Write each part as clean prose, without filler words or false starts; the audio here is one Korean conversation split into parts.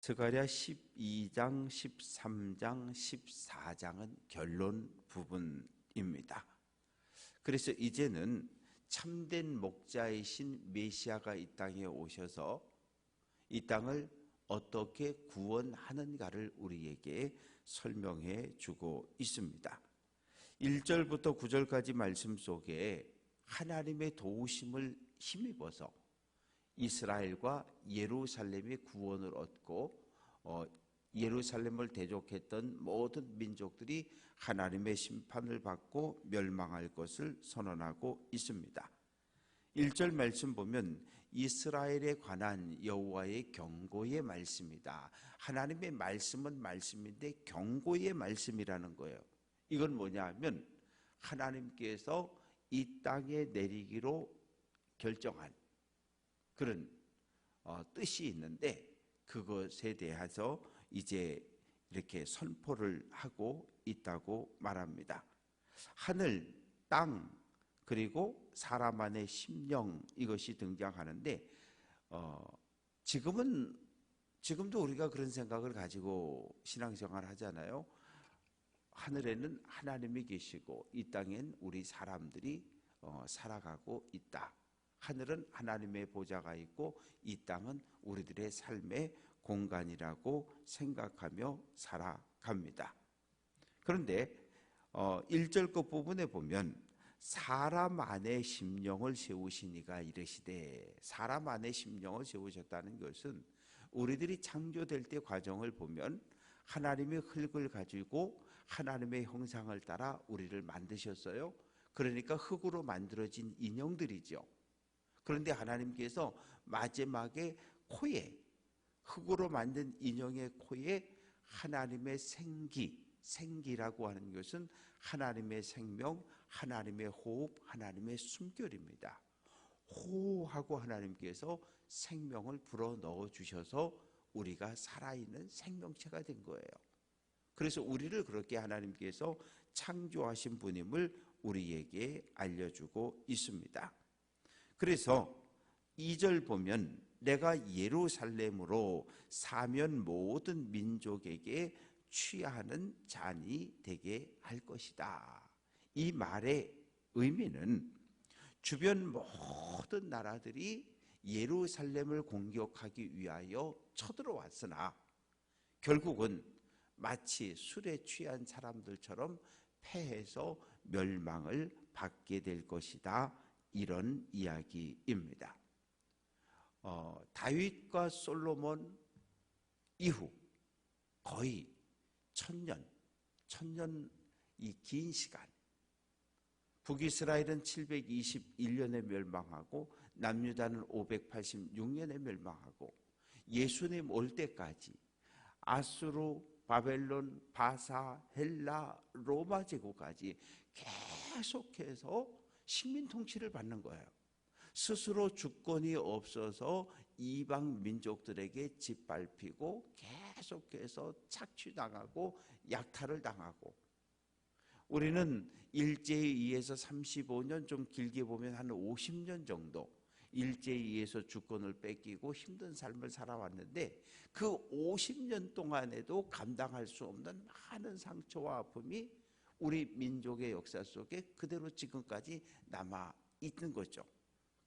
스가랴 12장, 13장, 14장은 결론 부분입니다. 그래서 이제는 참된 목자이신 메시아가 이 땅에 오셔서 이 땅을 어떻게 구원하는가를 우리에게 설명해 주고 있습니다. 1절부터 9절까지 말씀 속에 하나님의 도우심을 힘입어서 이스라엘과 예루살렘의 구원을 얻고 예루살렘을 대적했던 모든 민족들이 하나님의 심판을 받고 멸망할 것을 선언하고 있습니다. 1절 말씀 보면 이스라엘에 관한 여호와의 경고의 말씀이다. 하나님의 말씀은 말씀인데 경고의 말씀이라는 거예요. 이건 뭐냐 하면 하나님께서 이 땅에 내리기로 결정한 그런 뜻이 있는데 그것에 대해서 이제 이렇게 선포를 하고 있다고 말합니다. 하늘, 땅, 그리고 사람 안의 심령, 이것이 등장하는데 지금도 우리가 그런 생각을 가지고 신앙생활 하잖아요. 하늘에는 하나님이 계시고 이 땅엔 우리 사람들이 살아가고 있다. 하늘은 하나님의 보좌가 있고 이 땅은 우리들의 삶의 공간이라고 생각하며 살아갑니다. 그런데 1절 끝부분에 보면 사람 안에 심령을 세우시니가 이르시되, 사람 안에 심령을 세우셨다는 것은 우리들이 창조될 때 과정을 보면 하나님의 흙을 가지고 하나님의 형상을 따라 우리를 만드셨어요. 그러니까 흙으로 만들어진 인형들이죠. 그런데 하나님께서 마지막에 코에, 흙으로 만든 인형의 코에 하나님의 생기라고 하는 것은 하나님의 생명, 하나님의 호흡, 하나님의 숨결입니다. 호하고 하나님께서 생명을 불어넣어 주셔서 우리가 살아있는 생명체가 된 거예요. 그래서 우리를 그렇게 하나님께서 창조하신 분임을 우리에게 알려주고 있습니다. 그래서 2절 보면 내가 예루살렘으로 사면 모든 민족에게 취하는 잔이 되게 할 것이다. 이 말의 의미는 주변 모든 나라들이 예루살렘을 공격하기 위하여 쳐들어왔으나 결국은 마치 술에 취한 사람들처럼 패해서 멸망을 받게 될 것이다. 이런 이야기입니다. 다윗과 솔로몬 이후 거의 천년 이 긴 시간, 북이스라엘은 721년에 멸망하고 남유다는 586년에 멸망하고 예수님 올 때까지 아수르, 바벨론, 바사, 헬라, 로마 제국까지 계속해서 식민 통치를 받는 거예요. 스스로 주권이 없어서 이방 민족들에게 짓밟히고 계속해서 착취당하고 약탈을 당하고, 우리는 일제에 의해서 35년, 좀 길게 보면 한 50년 정도 일제에 의해서 주권을 뺏기고 힘든 삶을 살아왔는데 그 50년 동안에도 감당할 수 없는 많은 상처와 아픔이 우리 민족의 역사 속에 그대로 지금까지 남아 있는 거죠.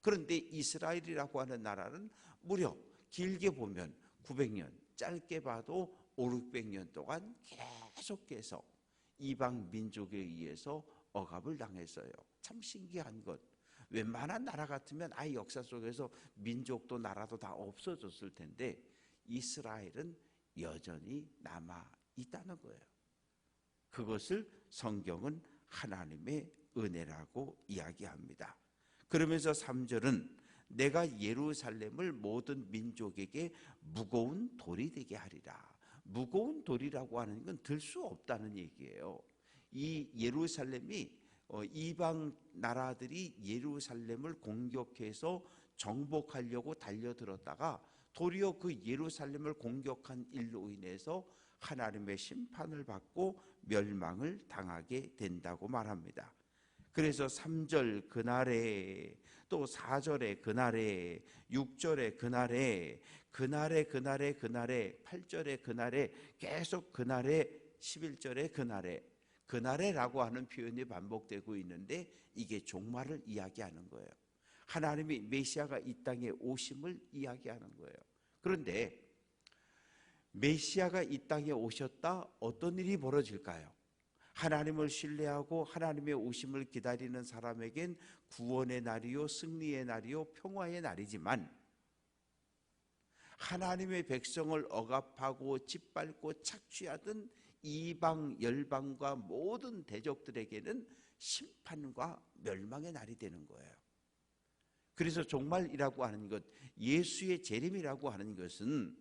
그런데 이스라엘이라고 하는 나라는 무려 길게 보면 900년, 짧게 봐도 500~600년 동안 계속해서 이방 민족에 의해서 억압을 당했어요. 참 신기한 것, 웬만한 나라 같으면 아예 역사 속에서 민족도 나라도 다 없어졌을 텐데 이스라엘은 여전히 남아 있다는 거예요. 그것을 성경은 하나님의 은혜라고 이야기합니다. 그러면서 3절은 내가 예루살렘을 모든 민족에게 무거운 돌이 되게 하리라. 무거운 돌이라고 하는 건 들 수 없다는 얘기예요. 이 예루살렘이 이방 나라들이 예루살렘을 공격해서 정복하려고 달려들었다가 도리어 그 예루살렘을 공격한 일로 인해서 하나님의 심판을 받고 멸망을 당하게 된다고 말합니다. 그래서 3절 그날에, 또 4절에 그날에, 6절에 그날에, 그날에 그날에 그날에, 8절에 그날에, 계속 그날에, 11절에 그날에, 그날에라고 하는 표현이 반복되고 있는데 이게 종말을 이야기하는 거예요. 하나님이 메시아가 이 땅에 오심을 이야기하는 거예요. 그런데 메시아가 이 땅에 오셨다, 어떤 일이 벌어질까요? 하나님을 신뢰하고 하나님의 오심을 기다리는 사람에겐 구원의 날이요, 승리의 날이요, 평화의 날이지만 하나님의 백성을 억압하고 짓밟고 착취하던 이방 열방과 모든 대적들에게는 심판과 멸망의 날이 되는 거예요. 그래서 종말이라고 하는 것, 예수의 재림이라고 하는 것은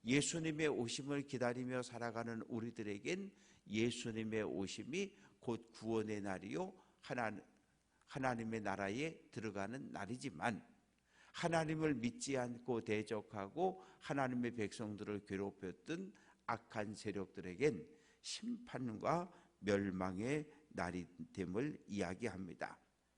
예수님의 오심을 기다리며 살아가는 우리들에겐 예수님의 오심이 곧 구원의 날이요, 하나님의 나라에 들어가는 날이지만, 하나님을 믿지 않고 대적하고 하나님의 백성들을 괴롭혔던 악한 세력들에겐 심판과 멸망의 날이 됨을 이야기합니다.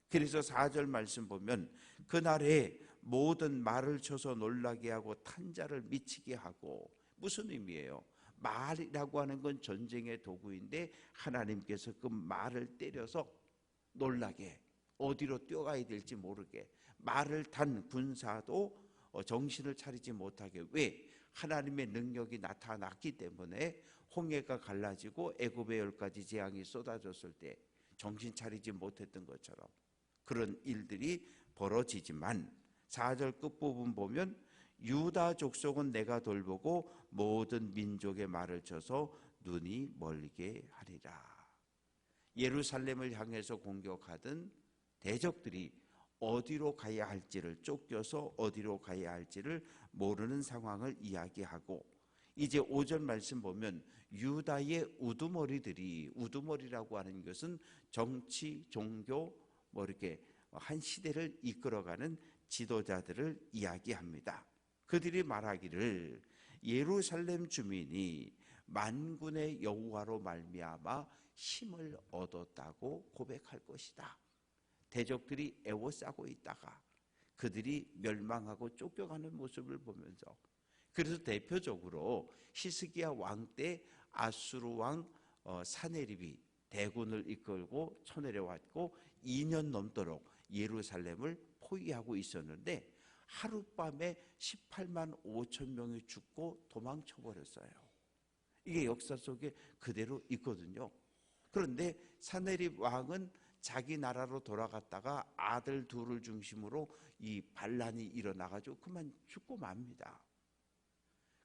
그래서 4절 말씀 보면 그날에 모든 말을 쳐서 놀라게 하고 탄자를 미치게 하고, 무슨 의미예요? 말이라고 하는 건 전쟁의 도구인데 하나님께서 그 말을 때려서 놀라게, 어디로 뛰어가야 될지 모르게, 말을 탄 군사도 정신을 차리지 못하게. 왜? 하나님의 능력이 나타났기 때문에. 홍해가 갈라지고 애굽의 10가지 재앙이 쏟아졌을 때 정신 차리지 못했던 것처럼 그런 일들이 벌어지지만, 4절 끝부분 보면 유다 족속은 내가 돌보고 모든 민족의 말을 쳐서 눈이 멀게 하리라. 예루살렘을 향해서 공격하던 대적들이 어디로 가야 할지를, 쫓겨서 어디로 가야 할지를 모르는 상황을 이야기하고, 이제 5절 말씀 보면 유다의 우두머리들이, 우두머리라고 하는 것은 정치, 종교, 이렇게 한 시대를 이끌어가는 지도자들을 이야기합니다. 그들이 말하기를 예루살렘 주민이 만군의 여호와로 말미암아 힘을 얻었다고 고백할 것이다. 대적들이 애워싸고 있다가 그들이 멸망하고 쫓겨가는 모습을 보면서, 그래서 대표적으로 히스기야 왕 때 아수르 왕 사네립이 대군을 이끌고 쳐내려왔고 2년 넘도록 예루살렘을 포위하고 있었는데 하룻밤에 18만 5천 명이 죽고 도망쳐 버렸어요. 이게 역사 속에 그대로 있거든요. 그런데 사네립 왕은 자기 나라로 돌아갔다가 아들 둘을 중심으로 이 반란이 일어나가지고 그만 죽고 맙니다.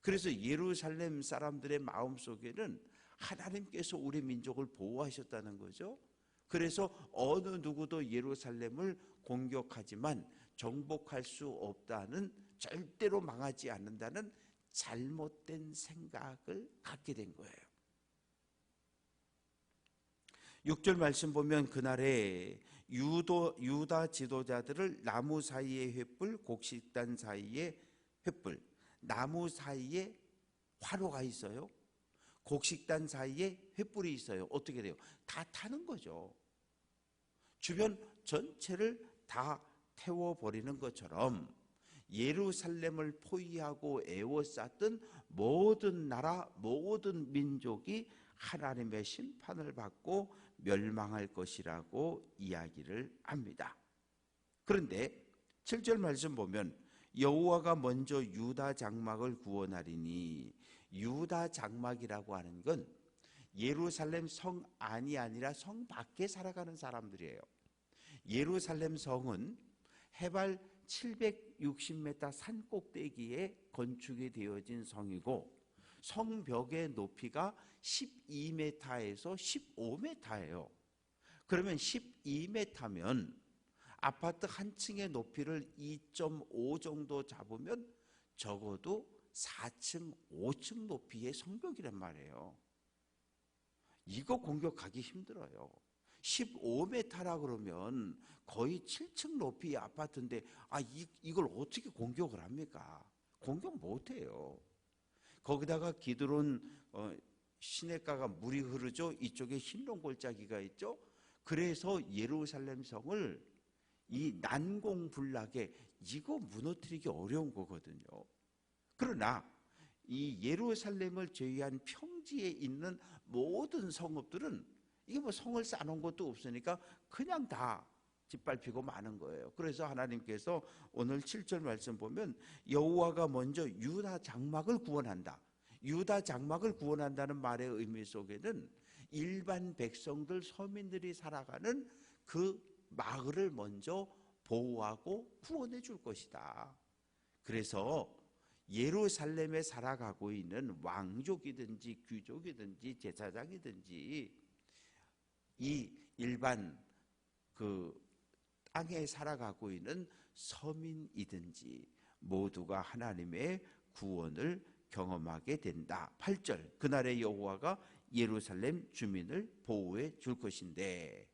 그래서 예루살렘 사람들의 마음속에는 하나님께서 우리 민족을 보호하셨다는 거죠. 그래서 어느 누구도 예루살렘을 공격하지만 정복할 수 없다는, 절대로 망하지 않는다는 잘못된 생각을 갖게 된 거예요. 6절 말씀 보면 그날에 유다 지도자들을 나무 사이에 횃불, 곡식단 사이에 횃불, 나무 사이에 화로가 있어요. 곡식단 사이에 횃불이 있어요. 어떻게 돼요? 다 타는 거죠. 주변 전체를 다 태워버리는 것처럼 예루살렘을 포위하고 애워쌌던 모든 나라, 모든 민족이 하나님의 심판을 받고 멸망할 것이라고 이야기를 합니다. 그런데 7절 말씀 보면 여호와가 먼저 유다 장막을 구원하리니, 유다 장막이라고 하는 건 예루살렘 성 안이 아니라 성 밖에 살아가는 사람들이에요. 예루살렘 성은 해발 760m 산 꼭대기에 건축이 되어진 성이고 성벽의 높이가 12m에서 15m예요. 그러면 12m면 아파트 한 층의 높이를 2.5 정도 잡으면 적어도 4층, 5층 높이의 성벽이란 말이에요. 이거 공격하기 힘들어요. 15m라 그러면 거의 7층 높이의 아파트인데 이걸 어떻게 공격을 합니까? 공격 못해요. 거기다가 기드론 시냇가가 물이 흐르죠. 이쪽에 흰동 골짜기가 있죠. 그래서 예루살렘 성을 이 난공불락에 이거 무너뜨리기 어려운 거거든요. 그러나 이 예루살렘을 제외한 평지에 있는 모든 성읍들은 이게 뭐 성을 쌓아놓은 것도 없으니까 그냥 다 짓밟히고 마는 거예요. 그래서 하나님께서 오늘 7절 말씀 보면 여호와가 먼저 유다 장막을 구원한다. 유다 장막을 구원한다는 말의 의미 속에는 일반 백성들, 서민들이 살아가는 그 마을을 먼저 보호하고 구원해 줄 것이다. 그래서 예루살렘에 살아가고 있는 왕족이든지 귀족이든지 제사장이든지 이 일반 그 땅에 살아가고 있는 서민이든지 모두가 하나님의 구원을 경험하게 된다. 8절 그날의 여호와가 예루살렘 주민을 보호해 줄 것인데,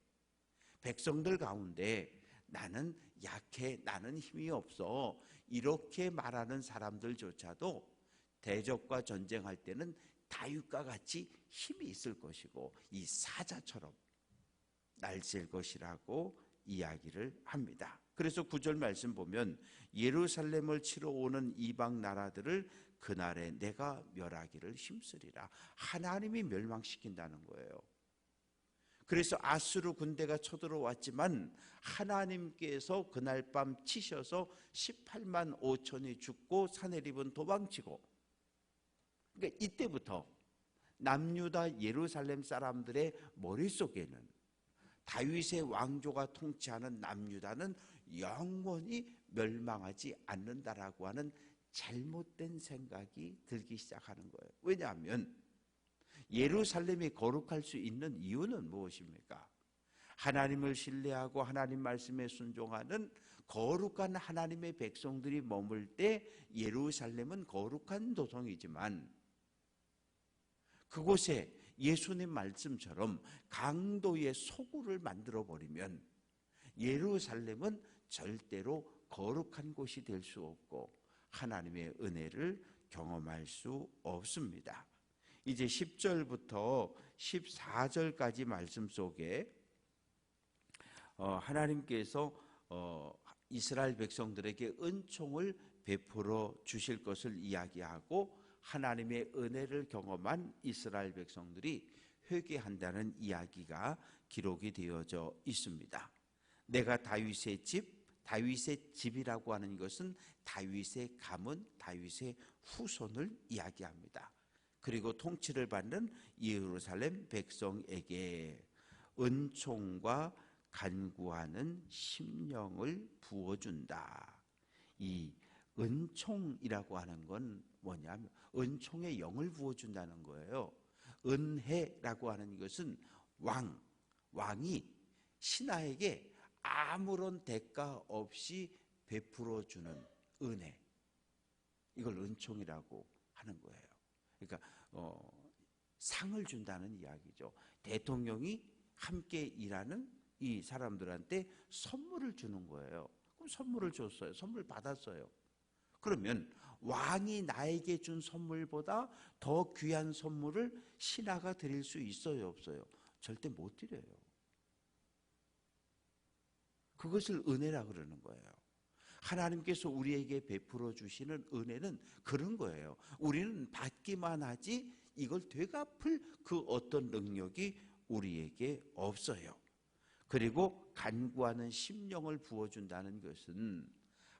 백성들 가운데 나는 약해, 나는 힘이 없어 이렇게 말하는 사람들조차도 대적과 전쟁할 때는 다윗과 같이 힘이 있을 것이고 이 사자처럼 날쌘 것이라고 이야기를 합니다. 그래서 9절 말씀 보면 예루살렘을 치러 오는 이방 나라들을 그날에 내가 멸하기를 힘쓰리라. 하나님이 멸망시킨다는 거예요. 그래서 아수르 군대가 쳐들어왔지만 하나님께서 그날 밤 치셔서 18만 5천이 죽고 사내립은 도망치고, 그러니까 이때부터 남유다 예루살렘 사람들의 머릿속에는 다윗의 왕조가 통치하는 남유다는 영원히 멸망하지 않는다라고 하는 잘못된 생각이 들기 시작하는 거예요. 왜냐하면 예루살렘이 거룩할 수 있는 이유는 무엇입니까? 하나님을 신뢰하고 하나님 말씀에 순종하는 거룩한 하나님의 백성들이 머물 때 예루살렘은 거룩한 도성이지만 그곳에 예수님 말씀처럼 강도의 소굴을 만들어버리면 예루살렘은 절대로 거룩한 곳이 될 수 없고 하나님의 은혜를 경험할 수 없습니다. 이제 10절부터 14절까지 말씀 속에 하나님께서 이스라엘 백성들에게 은총을 베풀어 주실 것을 이야기하고 하나님의 은혜를 경험한 이스라엘 백성들이 회개한다는 이야기가 기록이 되어져 있습니다. 내가 다윗의 집이라고 하는 것은 다윗의 가문, 다윗의 후손을 이야기합니다. 그리고 통치를 받는 예루살렘 백성에게 은총과 간구하는 심령을 부어준다. 이 은총이라고 하는 건 뭐냐면 은총의 영을 부어준다는 거예요. 은혜라고 하는 것은 왕이 신하에게 아무런 대가 없이 베풀어주는 은혜, 이걸 은총이라고 하는 거예요. 그러니까 상을 준다는 이야기죠. 대통령이 함께 일하는 이 사람들한테 선물을 주는 거예요. 그럼 선물을 줬어요. 선물 받았어요. 그러면 왕이 나에게 준 선물보다 더 귀한 선물을 신하가 드릴 수 있어요, 없어요? 절대 못 드려요. 그것을 은혜라 그러는 거예요. 하나님께서 우리에게 베풀어 주시는 은혜는 그런 거예요. 우리는 받기만 하지 이걸 되갚을 그 어떤 능력이 우리에게 없어요. 그리고 간구하는 심령을 부어준다는 것은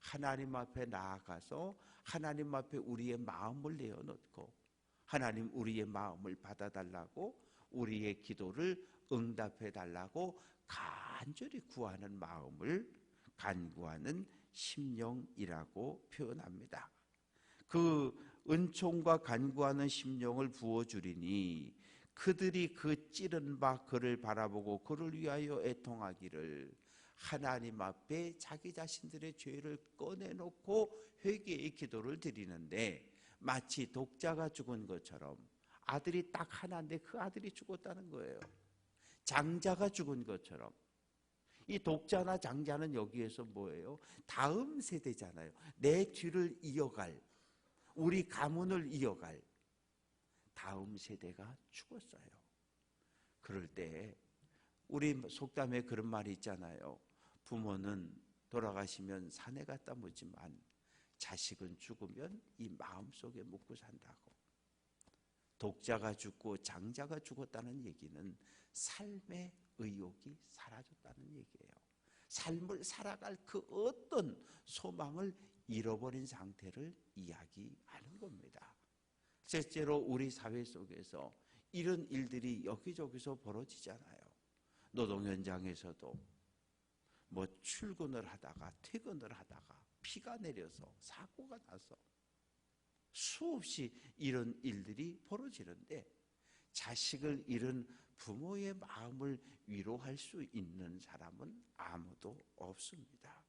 하나님 앞에 나아가서 하나님 앞에 우리의 마음을 내어놓고 하나님 우리의 마음을 받아달라고 우리의 기도를 응답해달라고 간절히 구하는 마음을 간구하는 심령이라고 표현합니다. 그 은총과 간구하는 심령을 부어주리니 그들이 그 찌른 바 그를 바라보고 그를 위하여 애통하기를, 하나님 앞에 자기 자신들의 죄를 꺼내놓고 회개의 기도를 드리는데 마치 독자가 죽은 것처럼, 아들이 딱 하나인데 그 아들이 죽었다는 거예요. 장자가 죽은 것처럼. 이 독자나 장자는 여기에서 뭐예요? 다음 세대잖아요. 내 뒤를 이어갈, 우리 가문을 이어갈 다음 세대가 죽었어요. 그럴 때 우리 속담에 그런 말이 있잖아요. 부모는 돌아가시면 산에 갖다 묻지만 자식은 죽으면 이 마음속에 묻고 산다고. 독자가 죽고 장자가 죽었다는 얘기는 삶의 의욕이 사라졌다는 얘기예요. 삶을 살아갈 그 어떤 소망을 잃어버린 상태를 이야기하는 겁니다. 실제로 우리 사회 속에서 이런 일들이 여기저기서 벌어지잖아요. 노동 현장에서도 뭐 출근을 하다가 퇴근을 하다가 피가 내려서 사고가 나서 수없이 이런 일들이 벌어지는데 자식을 잃은 부모의 마음을 위로할 수 있는 사람은 아무도 없습니다.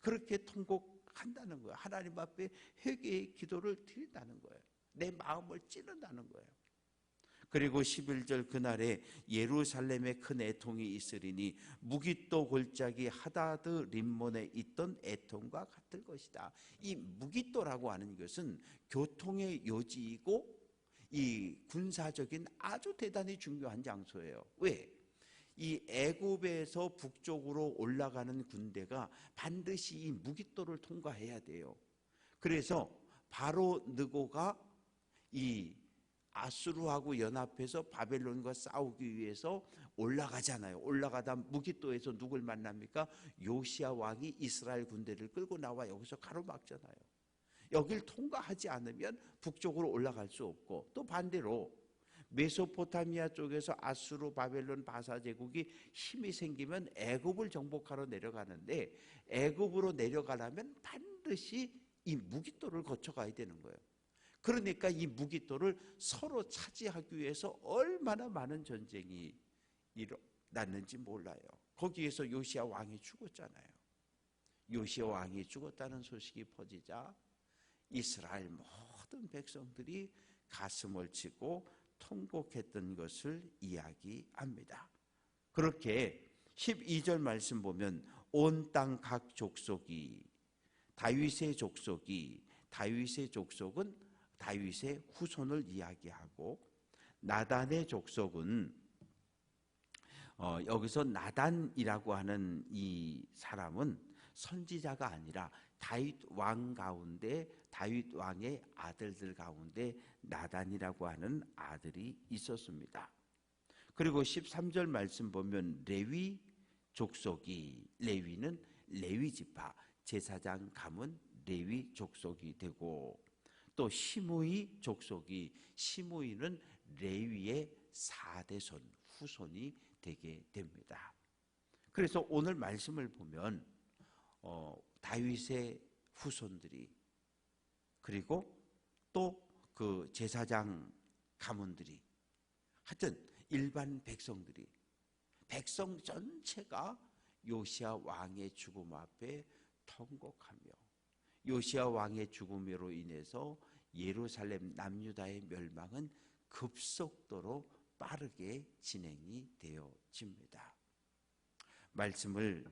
그렇게 통곡한다는 거예요. 하나님 앞에 회개의 기도를 드린다는 거예요. 내 마음을 찌른다는 거예요. 그리고 11절 그날에 예루살렘에 큰 애통이 있으리니 무깃도 골짜기 하다드 림몬에 있던 애통과 같을 것이다. 이 무깃도라고 하는 것은 교통의 요지이고 이 군사적인 아주 대단히 중요한 장소예요. 왜? 이 애굽에서 북쪽으로 올라가는 군대가 반드시 이 무깃도를 통과해야 돼요. 그래서 바로 느고가 이 아수르하고 연합해서 바벨론과 싸우기 위해서 올라가잖아요. 올라가다 무깃도에서 누굴 만납니까? 요시야 왕이 이스라엘 군대를 끌고 나와 여기서 가로막잖아요. 여길 통과하지 않으면 북쪽으로 올라갈 수 없고, 또 반대로 메소포타미아 쪽에서 아수르, 바벨론, 바사 제국이 힘이 생기면 애굽을 정복하러 내려가는데 애굽으로 내려가려면 반드시 이 무깃도를 거쳐가야 되는 거예요. 그러니까 이 무깃도를 서로 차지하기 위해서 얼마나 많은 전쟁이 일어났는지 몰라요. 거기에서 요시야 왕이 죽었잖아요. 요시야 왕이 죽었다는 소식이 퍼지자 이스라엘 모든 백성들이 가슴을 치고 통곡했던 것을 이야기합니다. 그렇게 12절 말씀 보면 온 땅 각 족속이 다윗의 족속은 다윗의 후손을 이야기하고, 나단의 족속은 여기서 나단이라고 하는 이 사람은 선지자가 아니라 다윗 왕 가운데 다윗 왕의 아들들 가운데 나단이라고 하는 아들이 있었습니다. 그리고 13절 말씀 보면 레위 족속이, 레위는 레위 지파, 제사장 가문 레위 족속이 되고, 또 시므이 족속이, 시므이는 레위의 4대손 후손이 되게 됩니다. 그래서 오늘 말씀을 보면 다윗의 후손들이, 그리고 또 그 제사장 가문들이, 하여튼 일반 백성들이, 백성 전체가 요시야 왕의 죽음 앞에 통곡하며, 요시야 왕의 죽음으로 인해서 예루살렘 남유다의 멸망은 급속도로 빠르게 진행이 되어집니다. 말씀을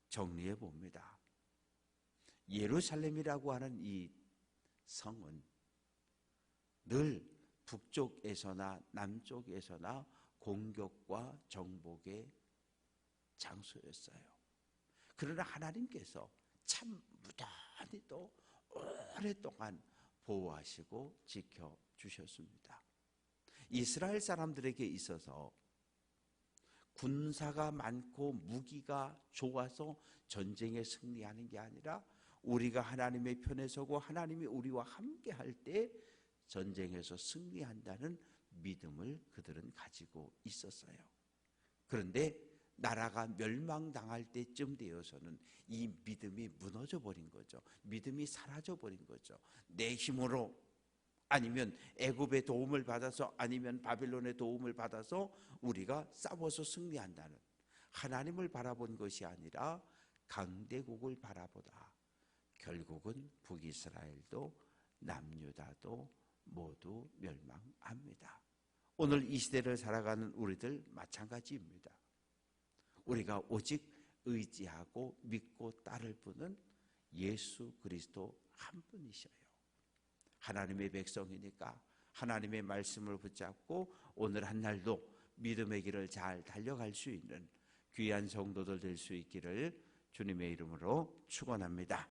정리해 봅니다. 예루살렘이라고 하는 이 성은 늘 북쪽에서나 남쪽에서나 공격과 정복의 장소였어요. 그러나 하나님께서 참 무단히 또 오랫동안 보호하시고 지켜주셨습니다. 이스라엘 사람들에게 있어서 군사가 많고 무기가 좋아서 전쟁에 승리하는 게 아니라 우리가 하나님의 편에 서고 하나님이 우리와 함께 할 때 전쟁에서 승리한다는 믿음을 그들은 가지고 있었어요. 그런데 나라가 멸망당할 때쯤 되어서는 이 믿음이 무너져 버린 거죠. 믿음이 사라져 버린 거죠. 내 힘으로, 아니면 애굽의 도움을 받아서, 아니면 바벨론의 도움을 받아서 우리가 싸워서 승리한다는, 하나님을 바라본 것이 아니라 강대국을 바라보다 결국은 북이스라엘도 남유다도 모두 멸망합니다. 오늘 이 시대를 살아가는 우리들 마찬가지입니다. 우리가 오직 의지하고 믿고 따를 분은 예수 그리스도 한 분이셔요. 하나님의 백성이니까 하나님의 말씀을 붙잡고 오늘 한 날도 믿음의 길을 잘 달려갈 수 있는 귀한 성도들 될 수 있기를 주님의 이름으로 축원합니다.